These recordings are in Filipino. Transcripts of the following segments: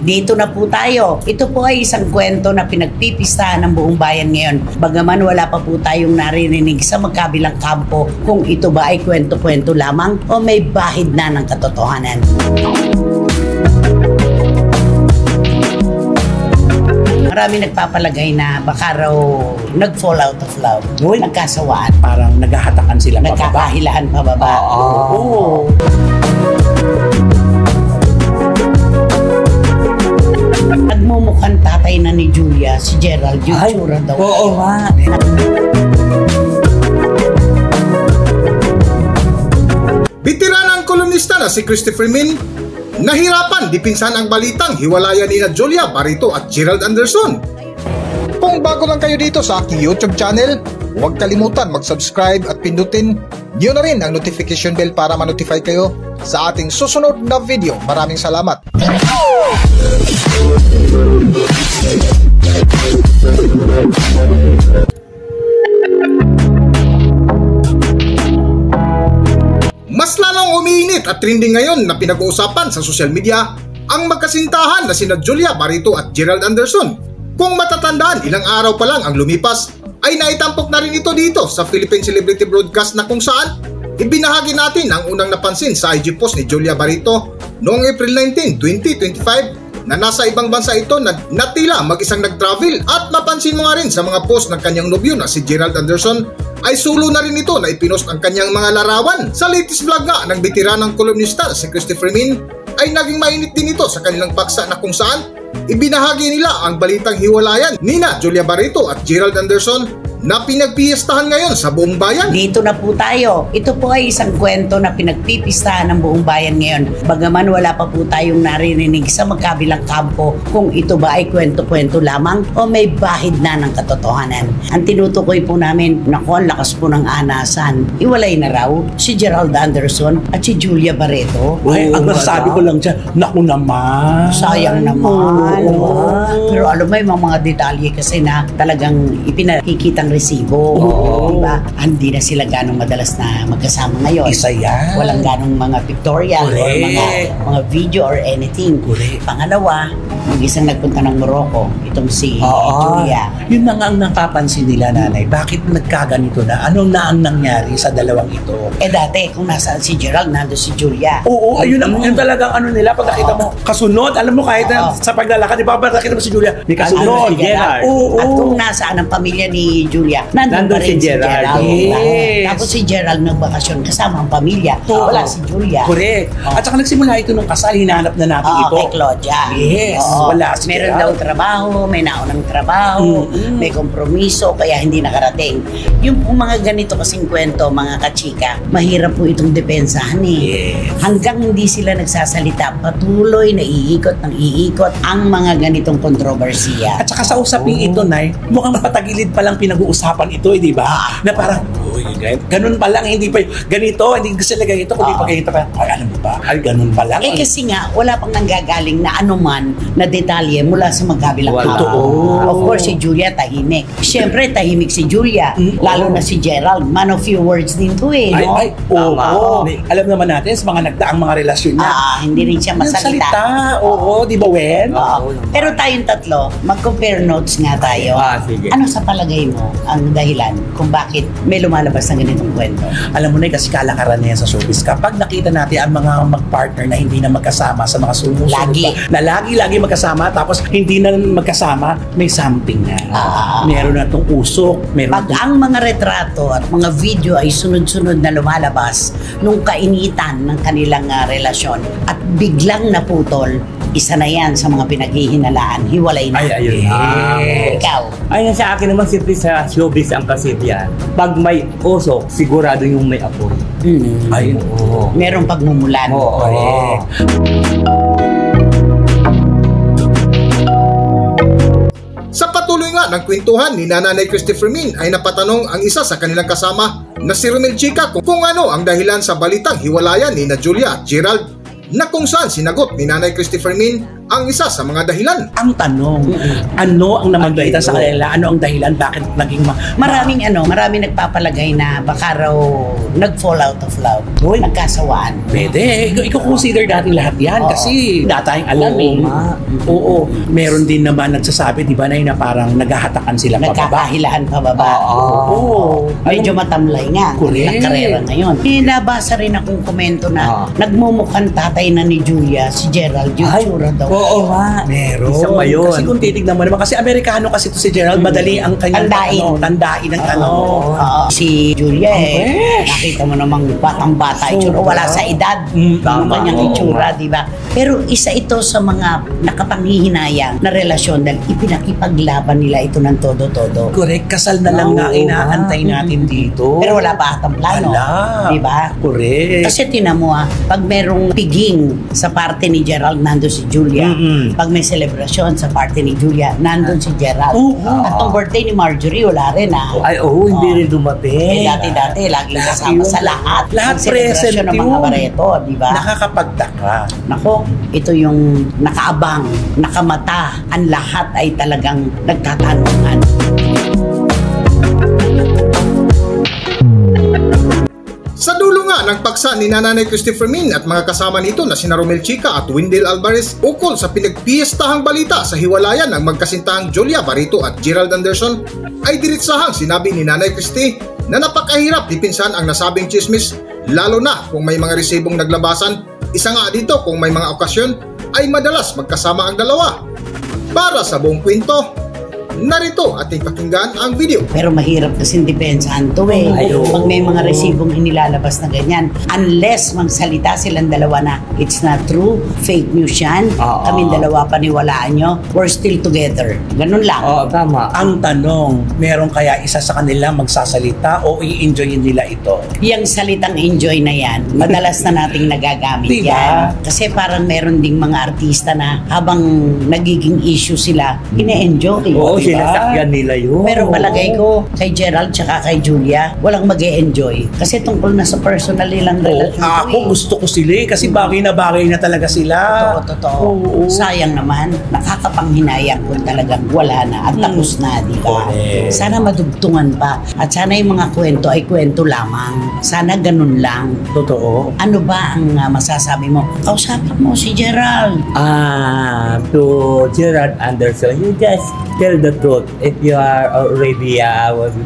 Dito na po tayo. Ito po ay isang kwento na pinagpipistahan ng buong bayan ngayon. Bagaman wala pa po tayong naririnig sa magkabilang kampo kung ito ba ay kwento-kwento lamang o may bahid na ng katotohanan. Marami nagpapalagay na baka raw nag-fall out of love. Nagkasawaan. Parang naghahatakan sila pababa. Nagkakahilahan pababa. Oo. Nagmumukhang tatay na ni Julia, si Gerald, yung tsura daw. Oo nga. Bitiranang kolumnista na si Christopher Min, nahirapan dipinsan ang balitang hiwalayan ni Julia Barreto at Gerald Anderson. Kung bago lang kayo dito sa aking YouTube channel, huwag kalimutan mag-subscribe at pindutin niyo na rin ang notification bell para ma-notify kayo sa ating susunod na video. Maraming salamat! Mas lalong umiinit at trending ngayon na pinag-uusapan sa social media ang magkasintahan na sina Julia Barreto at Gerald Anderson. Kung matatandaan, ilang araw pa lang ang lumipas ay naitampok na rin ito dito sa Philippine Celebrity Broadcast na kung saan ibinahagi natin ang unang napansin sa IG post ni Julia Barreto noong April 19, 2025 na nasa ibang bansa ito na tila mag-isang nag-travel, at mapansin mo nga rin sa mga post ng kanyang nobyo na si Gerald Anderson ay sulo na rin ito na ipinost ang kanyang mga larawan. Sa latest vlog nga ng bitiranang kolumnista si Christopher Min ay naging mainit din ito sa kanilang paksa na kung saan ibinahagi nila ang balitang hiwalayan nina Julia Barreto at Gerald Anderson na pinagpiestahan ngayon sa buong bayan. Dito na po tayo. Ito po ay isang kwento na pinagpipistahan ng buong bayan ngayon. Bagaman wala pa po tayong naririnig sa magkabilang kampo kung ito ba ay kwento-kwento lamang o may bahid na ng katotohanan. Ang tinutukoy po namin, naku, ang lakas po ng anasan. Iwalay na raw si Gerald Anderson at si Julia Barreto. Ay, ang masasabi ko lang dyan, naku naman. Sayang naman. Pero alam mo, yung mga detalye kasi na talagang ipinakikitang resibo. Diba? Hindi na sila ganong madalas na magkasama ngayon. Isa yan. Walang ganong mga pictorial or mga video or anything. Pangalawa, yung isang nagpunta ng Morocco, itong si Julia. Yun na nga ang napapansin nila, nanay. Bakit nagkaganito na? Ano na ang nangyari sa dalawang ito? Dati, kung nasaan si Gerald, nando si Julia. Oo, ayun yun talagang ano nila. Pag nakita mo, kasunod. Alam mo, kahit sa paglalakad, di ba, pag nakita mo si Julia, may kasunod. Si Gerald. At kung nasaan ang pamilya ni Julia, nandun pa rin si Gerald. Yes. Tapos si Gerald nagbakasyon kasama ang pamilya. Wala si Julia. Correct. At saka nagsimula ito nung kasal, hinahanap na natin ito. Kay Claudia. Yes. Wala si Meron daw trabaho, may naunang trabaho, may kompromiso, kaya hindi nakarating. Yung mga ganito kasing kwento, mga kachika, mahirap po itong depensahan Hanggang hindi sila nagsasalita, patuloy na iikot ng iikot ang mga ganitong kontrobersiya. At saka sa usaping ito, Nay, mukhang patagilid pa lang pinag-uusapan ito, di ba? Na parang, ganun pa lang, hindi pa ganito, hindi gusto nila ganito, kundi pa ganito pa. Ay, alam mo ba? Ay, ganun pa lang. Kasi nga, wala pang nanggagaling na anuman na detalye mula sa magkabilang kampo. Of course, si Julia tahimik. Siyempre, tahimik si Julia. Lalo na si Gerald. Man of few words din to Alam naman natin, sa mga nagdaang mga relasyon niya. Hindi rin siya masalita. Di ba, Wen? Pero tayong tatlo, mag-compare notes nga tayo. Sige. Ano sa palagay mo ang dahilan kung bakit may lumalabas ng ganitong kwento? Alam mo na, kasi kalakaran niya sa showbiz. Kapag nakita natin ang mga mag-partner na hindi na magkasama sa mga sumusunod na lagi magkasama, tapos hindi na magkasama, may something na. Meron na itong usok. Pag ang mga retrato at mga video ay sunod-sunod na lumalabas nung kainitan ng kanilang relasyon at biglang naputol, isa na yan sa mga pinaghihinalaan, hiwalay na. Ikaw? Ayun sa akin naman, simple sa showbiz ang kasi yan. Pag may usok, sigurado yung may apoy. Merong pagmumulan. Sa patuloy nga ng kwentuhan ni Nanay Christopher Min ay napatanong ang isa sa kanilang kasama na si Romel Chica kung ano ang dahilan sa balitang hiwalayan ni Julia at Gerald, na kung saan sinagot ni Nanay Christopher Min ang isa sa mga dahilan. Ang tanong, ano ang namagdita sa kanila? Ano ang dahilan? Bakit naging maraming nagpapalagay na baka raw nag-fall out of love. Nagkasawaan. Pwede. I-consider natin lahat yan kasi data yung alam Oo. Meron din naman nagsasabi, di ba, na parang naghahatakan sila pababa. Nagkakahilahan pababa. Oo. Medyo matamlay nga. Correct. Ang karera ngayon. Nabasa rin akong komento na nagmumukhang tatay na ni Julia, si Gerald, yung tsura daw. Oo nga. Meron. Isang ba yun? Kasi kung titignan mo naman, kasi Amerikano kasi to si Gerald, madali ang kanyang tandain ng si Julia nakita mo namang batang-bata itsura, wala sa edad ang kanyang itsura, di ba? Pero isa ito sa mga nakapanghihinayang na relasyon dahil ipinakipaglaban nila ito ng todo-todo. Correct, kasal na lang nga inaantay natin dito. Pero wala pa atang plano. Di ba? Correct. Kasi tinan mo pag merong piging sa parte ni Gerald, nandun si Julia. Pag may celebration sa parte ni Julia, nandun si Gerald. At ang birthday ni Marjorie, wala rin Hindi rin dumating. Dati, laging kasama sa lahat. Lahat ng celebration present ng mga Barreto, di ba? Nakakapagtaka. Nako, ito yung nakaabang, nakamata. Ang lahat ay talagang nagtatanungan. Sa dulo nga ng paksa ni Nanay Christy Fermin at mga kasama nito na sina Romel Chica at Wendell Alvarez ukol sa pinagpiyestahang balita sa hiwalayan ng magkasintahang Julia Barreto at Gerald Anderson, ay diritsahang sinabi ni Nanay Christy na napakahirap dipinsan ang nasabing chismis, lalo na kung may mga resibong naglabasan. Isa nga dito, kung may mga okasyon ay madalas magkasama ang dalawa. Para sa buong kwento, narito ating pakinggan ang video. Pero mahirap kasing depensahan to Pag may mga resibong inilalabas na ganyan, unless magsalita silang dalawa na it's not true, fake news yan, kaming dalawa paniwalaan nyo, we're still together. Ganun lang. Tama. Ang tanong, meron kaya isa sa kanila magsasalita o i-enjoyin nila ito? Yung salitang enjoy na yan, madalas na nating nagagamit Diba? yan. Kasi parang meron ding mga artista na habang nagiging issue sila, ine-enjoy. Sinasakyan nila yun. Pero palagay ko, kay Gerald tsaka kay Julia, walang mag-e-enjoy. Kasi tungkol na sa personal nilang relasyon. Ako gusto ko sila kasi bagay na talaga sila. Totoo. Sayang naman, nakakapanghinayang kung talagang wala na at tapos na, di ba? Sana madugtungan pa. At sana yung mga kwento ay kwento lamang. Sana ganun lang. Totoo. Ano ba ang masasabi mo? Kausapin mo si Gerald. To Gerald Anderson, you just tell the truth if you are already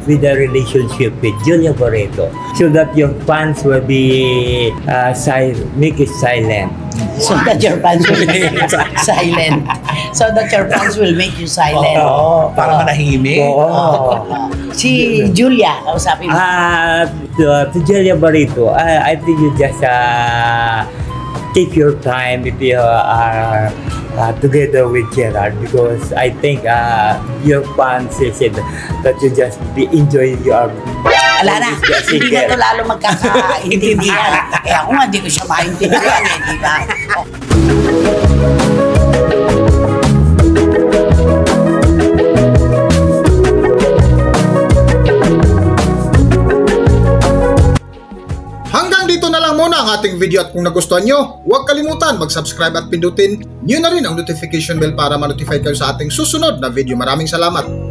with a relationship with Julia Barreto, so that your fans will be make it silent. So that your fans will make you silent. So that your fans will make you silent. Para manahimik. Si Julia, kausapin mo. To Julia Barreto, I think you just take your time if you are together with Gerald, because I think your fans said that you just be enjoying your Ala na, hindi na ito lalo magkakaintindihan. Ako nga, hindi ko siya maintindihan di ba? Hanggang dito na lang muna ang ating video, at kung nagustuhan nyo, huwag kalimutan mag-subscribe at pindutin nyo na rin ang notification bell para ma-notify kayo sa ating susunod na video. Maraming salamat!